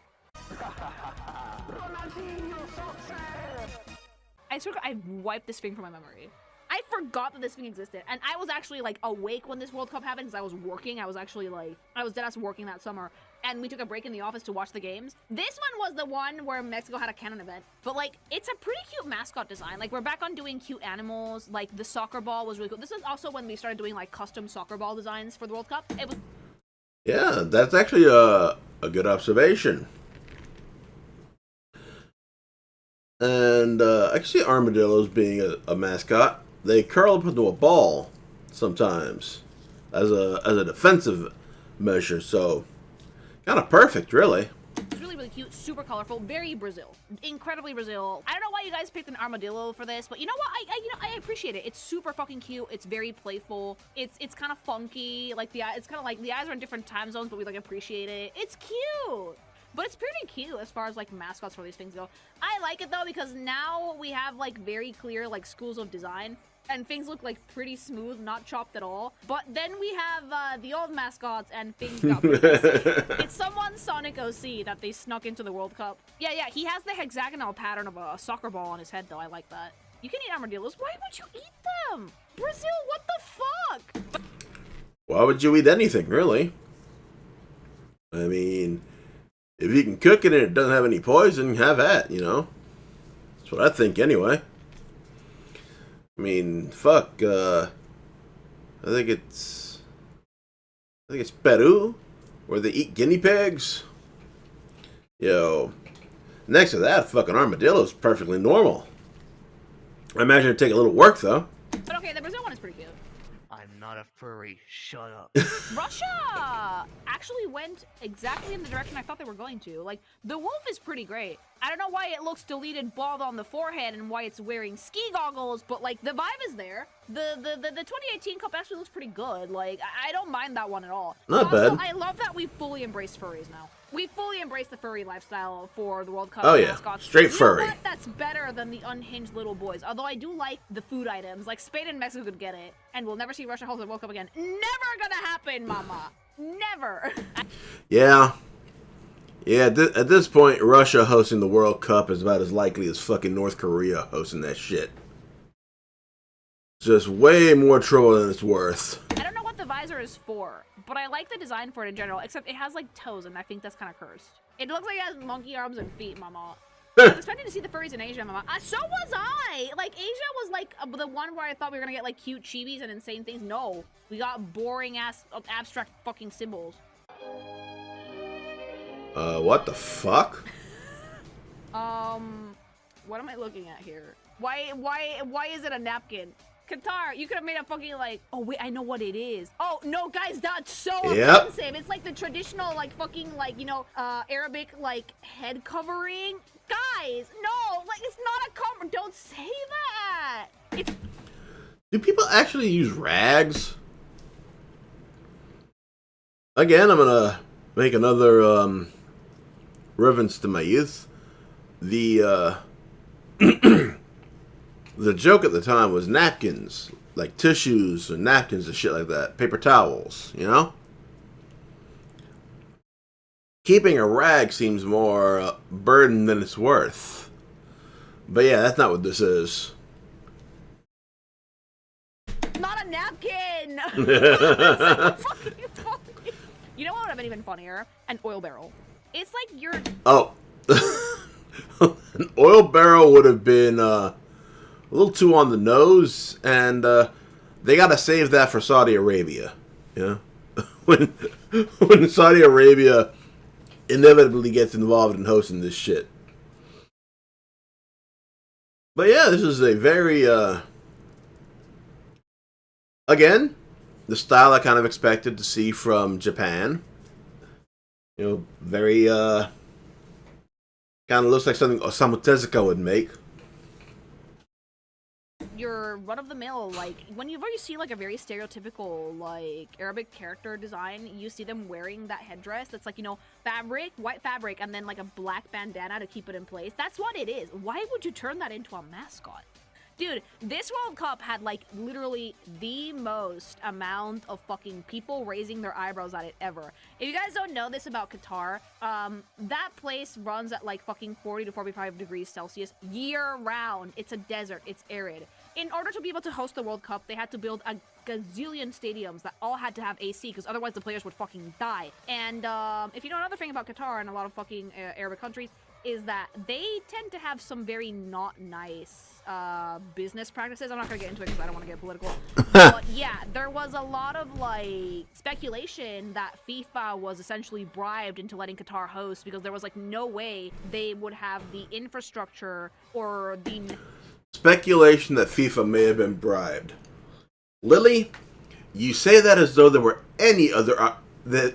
I wiped this thing from my memory. I forgot that this thing existed, and I was actually, like, awake when this World Cup happened because I was working. I was actually, like, I was deadass working that summer, and we took a break in the office to watch the games. This one was the one where Mexico had a cannon event, but, like, it's a pretty cute mascot design. Like, we're back on doing cute animals. Like, the soccer ball was really cool. This is also when we started doing, like, custom soccer ball designs for the World Cup. It was... Yeah, that's actually a good observation. And I can see armadillos being a mascot. They curl up into a ball sometimes as a defensive measure, so kind of perfect, really. It's really cute, super colorful, very Brazil, incredibly Brazil. I don't know why you guys picked an armadillo for this, but you know what? I appreciate it. It's super fucking cute. It's very playful. It's kind of funky. Like it's kind of like the eyes are in different time zones, but we like appreciate it. It's cute. But it's pretty cute as far as, like, mascots for these things go. I like it, though, because now we have, like, very clear, like, schools of design. And things look, like, pretty smooth, not chopped at all. But then we have the old mascots, and things got pretty messy. It's someone's Sonic OC that they snuck into the World Cup. Yeah, he has the hexagonal pattern of a soccer ball on his head, though. I like that. You can eat armadillos. Why would you eat them? Brazil, what the fuck? Why would you eat anything, really? I mean... if you can cook it and it doesn't have any poison, have at, you know? That's what I think, anyway. I mean, fuck, I think it's Peru, where they eat guinea pigs. Yo, next to that, fucking armadillo's perfectly normal. I imagine it'd take a little work, though. But okay, the Brazil one is pretty cute. I'm not a furry. Shut up. Russia actually went exactly in the direction I thought they were going to. Like, the wolf is pretty great. I don't know why it looks deleted bald on the forehead and why it's wearing ski goggles, but, like, the vibe is there. The 2018 Cup actually looks pretty good. Like, I don't mind that one at all. Not also, bad. I love that we fully embrace furries now. We fully embrace the furry lifestyle for the World Cup. Oh, yeah. Mascots. Straight You know furry. what? That's better than the unhinged little boys. Although I do like the food items. Like, Spain and Mexico could get it. And we'll never see Russia host the World Cup again. Never gonna happen, mama. Never. Yeah. Yeah, at this point, Russia hosting the World Cup is about as likely as fucking North Korea hosting that shit. Just way more trouble than it's worth. I don't know what the visor is for, but I like the design for it in general, except it has, like, toes, and I think that's kind of cursed. It looks like it has monkey arms and feet, mama. I was expecting to see the furries in Asia, mama. So was I! Like, Asia was, like, the one where I thought we were gonna get, like, cute chibis and insane things. No. We got boring-ass, abstract fucking symbols. What the fuck? What am I looking at here? Why is it a napkin? Qatar, you could have made a fucking, like, oh wait, I know what it is. Oh no, guys, that's so offensive. It's like the traditional, like, fucking, like, you know, Arabic, like, head covering. Guys, no, like, it's not a cover. Don't say that. It's... Do people actually use rags? Again, I'm gonna make another reference to my youth. The the joke at the time was napkins, like tissues and napkins and shit like that, paper towels, you know? Keeping a rag seems more burden than it's worth. But yeah, that's not what this is. Not a napkin! That's so fucking funny. You know what would have been even funnier? An oil barrel. It's like you're... Oh. An oil barrel would have been a little too on the nose, and they gotta save that for Saudi Arabia. You know? when Saudi Arabia inevitably gets involved in hosting this shit. But yeah, this is a very, again, the style I kind of expected to see from Japan. You know, very, kind of looks like something Osamu Tezuka would make. your run-of-the-mill, like, whenever you see, like, a very stereotypical, like, Arabic character design, you see them wearing that headdress that's, like, you know, fabric, white fabric, and then, like, a black bandana to keep it in place. That's what it is. Why would you turn that into a mascot? Dude, this World Cup had, like, literally the most amount of fucking people raising their eyebrows at it ever. If you guys don't know this about Qatar, that place runs at, like, fucking 40 to 45 degrees Celsius year-round. It's a desert. It's arid. In order to be able to host the World Cup, they had to build a gazillion stadiums that all had to have AC, because otherwise the players would fucking die. And, if you know another thing about Qatar and a lot of fucking Arabic countries, is that they tend to have some very not nice business practices. I'm not gonna get into it because I don't want to get political. But yeah, there was a lot of like speculation that FIFA was essentially bribed into letting Qatar host, because there was like no way they would have the infrastructure or the Speculation that FIFA may have been bribed. Lily, you say that as though there were any other,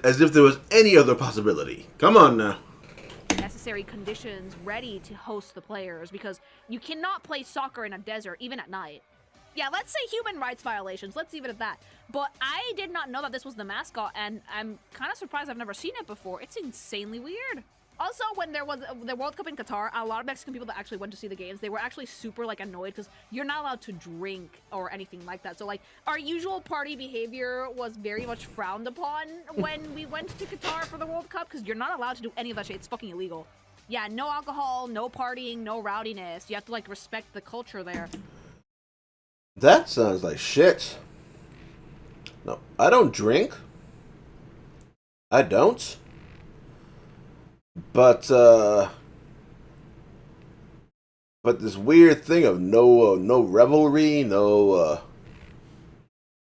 as if there was any other possibility. Come on now. necessary conditions ready to host the players, because you cannot play soccer in a desert, even at night. Yeah, let's say human rights violations. Let's leave it at that. But I did not know that this was the mascot, and I'm kind of surprised I've never seen it before. It's insanely weird. Also, when there was the World Cup in Qatar, a lot of Mexican people that actually went to see the games, they were actually super, like, annoyed because you're not allowed to drink or anything like that. So, like, our usual party behavior was very much frowned upon when we went to Qatar for the World Cup, because you're not allowed to do any of that shit. It's fucking illegal. Yeah, no alcohol, no partying, no rowdiness. You have to, like, respect the culture there. That sounds like shit. No, I don't drink. I don't. But this weird thing of no revelry, no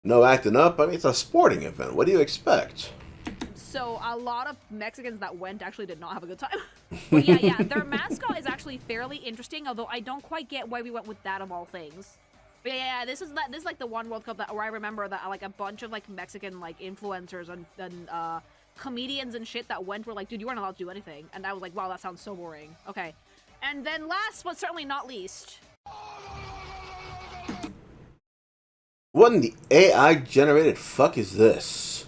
acting up. I mean, it's a sporting event. What do you expect? So a lot of Mexicans that went actually did not have a good time. But yeah, their mascot is actually fairly interesting, although I don't quite get why we went with that of all things. But yeah, this is like the one World Cup where I remember that like a bunch of like Mexican like influencers and comedians and shit that went were like, dude, you weren't allowed to do anything. And I was like, wow, that sounds so boring. Okay. And then last but certainly not least, What in the AI generated fuck is this?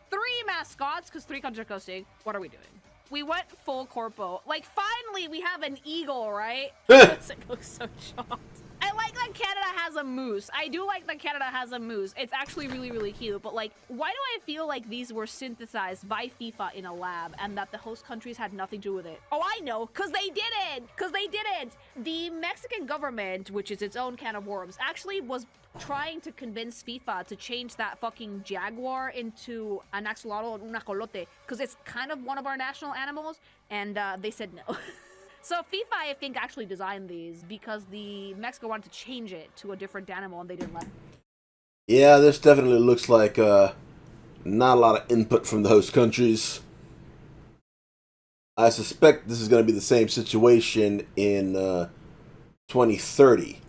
three mascots, because 3 countries are coasting. What are we doing? We went full corpo. Like, finally, we have an eagle, right? It looks so shocked. I like that Canada has a moose. I do like that Canada has a moose. It's actually really, really cute. But, like, why do I feel like these were synthesized by FIFA in a lab and that the host countries had nothing to do with it? Oh, I know. Because they didn't. Because they didn't. The Mexican government, which is its own can of worms, actually was trying to convince FIFA to change that fucking jaguar into an axolotl or un ajolote, because it's kind of one of our national animals, and they said no. So FIFA, I think, actually designed these because the Mexico wanted to change it to a different animal, and they didn't let them. Yeah, this definitely looks like not a lot of input from the host countries. I suspect this is going to be the same situation in 2030.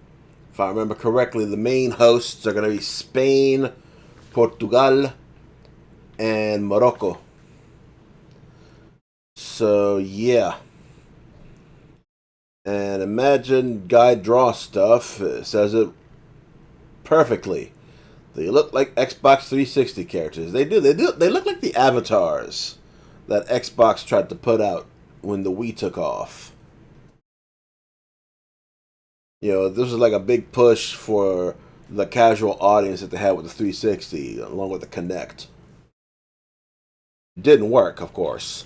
If I remember correctly, the main hosts are going to be Spain, Portugal, and Morocco. So, yeah. And imagine Guide Draw stuff says it perfectly. They look like Xbox 360 characters. They do. They look like the avatars that Xbox tried to put out when the Wii took off. You know, this was like a big push for the casual audience that they had with the 360, along with the Kinect. Didn't work, of course.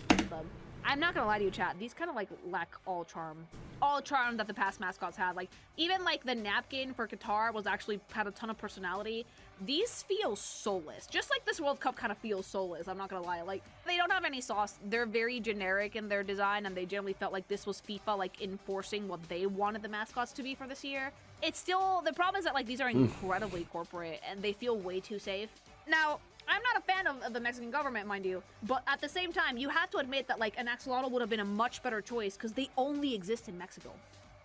I'm not gonna lie to you, chat. These kind of like lack all charm that the past mascots had. Like even like the napkin for Qatar was actually had a ton of personality. These feel soulless, just like this World Cup kind of feels soulless. I'm not gonna lie. Like they don't have any sauce. They're very generic in their design, and they generally felt like this was FIFA like enforcing what they wanted the mascots to be for this year. It's still the problem is that like these are incredibly corporate and they feel way too safe. Now, I'm not a fan of the Mexican government, mind you, but at the same time, you have to admit that, like, an axolotl would have been a much better choice because they only exist in Mexico.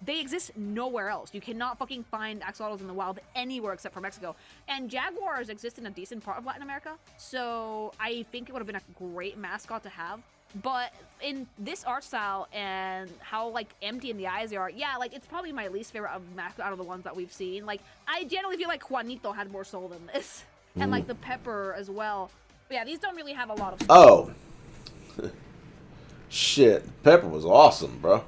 They exist nowhere else. You cannot fucking find axolotls in the wild anywhere except for Mexico. And jaguars exist in a decent part of Latin America, so I think it would have been a great mascot to have. But in this art style and how like empty in the eyes they are, yeah, like it's probably my least favorite of mascot out of the ones that we've seen. Like I generally feel like Juanito had more soul than this, and like the pepper as well. But yeah, these don't really have a lot of soul. Oh. Shit. Pepper was awesome, bro.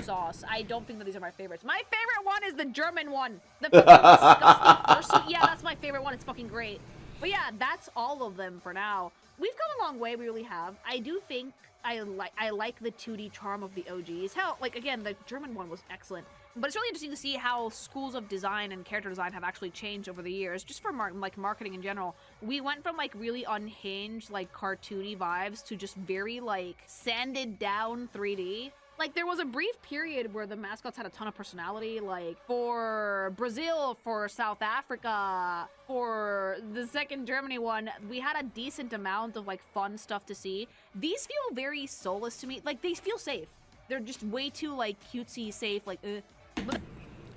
Sauce. I don't think that these are my favorites. My favorite one is the German one. The fucking disgusting fursuit. Yeah, that's my favorite one. It's fucking great. But yeah, that's all of them for now. We've come a long way, we really have. I do think I like the 2D charm of the OGs. Hell, like again, the German one was excellent. But it's really interesting to see how schools of design and character design have actually changed over the years, just for like marketing in general. We went from like really unhinged, like cartoony vibes to just very like sanded down 3D. Like, there was a brief period where the mascots had a ton of personality, like, for Brazil, for South Africa, for the second Germany one, we had a decent amount of, like, fun stuff to see. These feel very soulless to me. Like, they feel safe. They're just way too, like, cutesy, safe, like,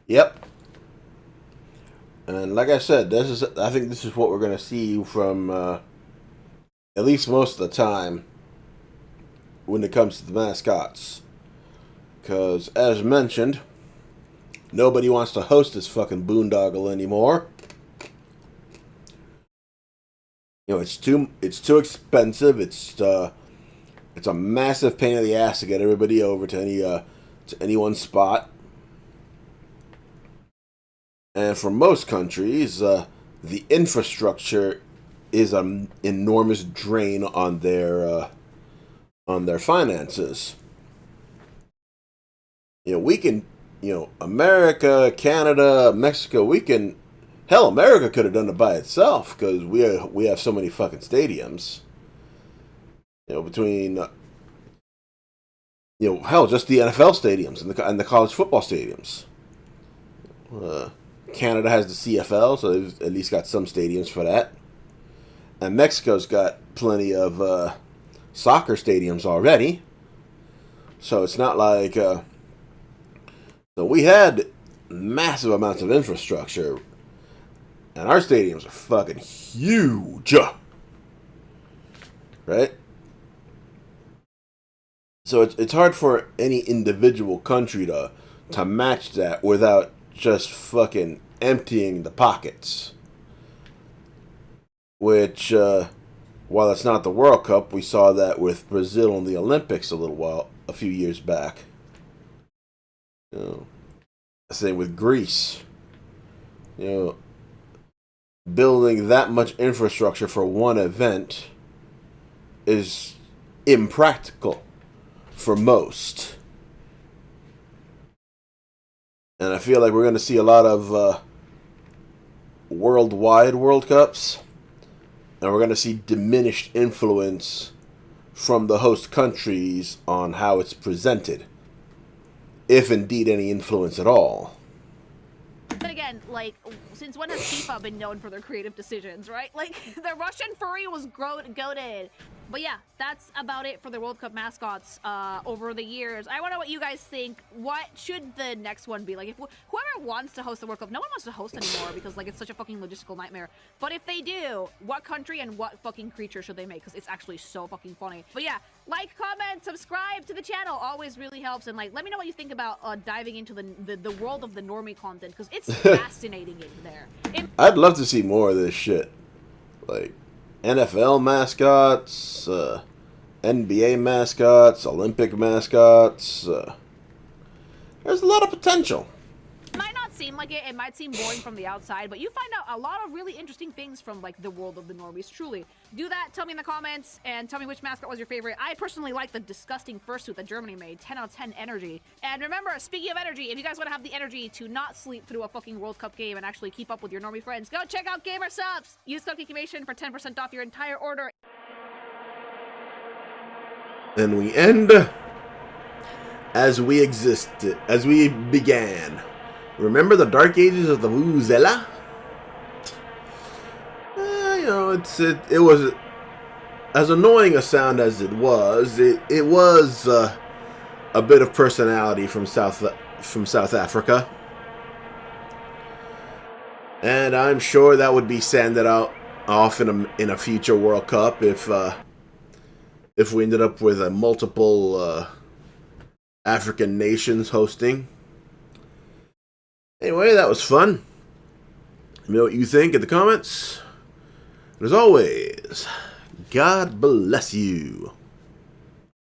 Yep. And like I said, I think this is what we're going to see from, at least most of the time, when it comes to the mascots. Because, as mentioned, nobody wants to host this fucking boondoggle anymore. You know, it's too expensive. It's a massive pain in the ass to get everybody over to any one spot. And for most countries, the infrastructure is an enormous drain on their finances. You know, we can, America, Canada, Mexico, hell, America could have done it by itself because we have so many fucking stadiums. Between, hell, just the NFL stadiums and the college football stadiums. Canada has the CFL, so they've at least got some stadiums for that. And Mexico's got plenty of soccer stadiums already. So it's not like... So we had massive amounts of infrastructure, and our stadiums are fucking huge, right? So it's hard for any individual country to match that without just fucking emptying the pockets. Which, while it's not the World Cup, we saw that with Brazil in the Olympics a few years back. Same with Greece. Building that much infrastructure for one event is impractical for most. And I feel like we're going to see a lot of worldwide World Cups. And we're going to see diminished influence from the host countries on how it's presented. If indeed any influence at all. But again, like, since when has FIFA been known for their creative decisions, right? Like, the Russian furry was goated. But yeah, that's about it for the World Cup mascots over the years. I wonder what you guys think. What should the next one be? Like, if whoever wants to host the World Cup, no one wants to host anymore because, like, it's such a fucking logistical nightmare. But if they do, what country and what fucking creature should they make? Because it's actually so fucking funny. But yeah, like, comment, subscribe to the channel. Always really helps. And, like, let me know what you think about diving into the world of the normie content because it's fascinating in there. I'd love to see more of this shit. Like, NFL mascots, NBA mascots, Olympic mascots. There's a lot of potential. Might not seem like it. It might seem boring from the outside, but you find out a lot of really interesting things from, like, the world of the normies, truly. Do that. Tell me in the comments, and tell me which mascot was your favorite. I personally like the disgusting fursuit that Germany made. 10 out of 10 energy. And remember, speaking of energy, if you guys want to have the energy to not sleep through a fucking World Cup game and actually keep up with your normie friends, go check out Gamer Subs! Use code Geekymation for 10% off your entire order. And we end as we existed, as we began. Remember the dark ages of the Vuvuzela? It was as annoying a sound as it was. It was a bit of personality from South Africa, and I'm sure that would be sanded out off in a future World Cup if if we ended up with multiple African nations hosting. Anyway, that was fun. Let me know what you think in the comments. And as always, God bless you.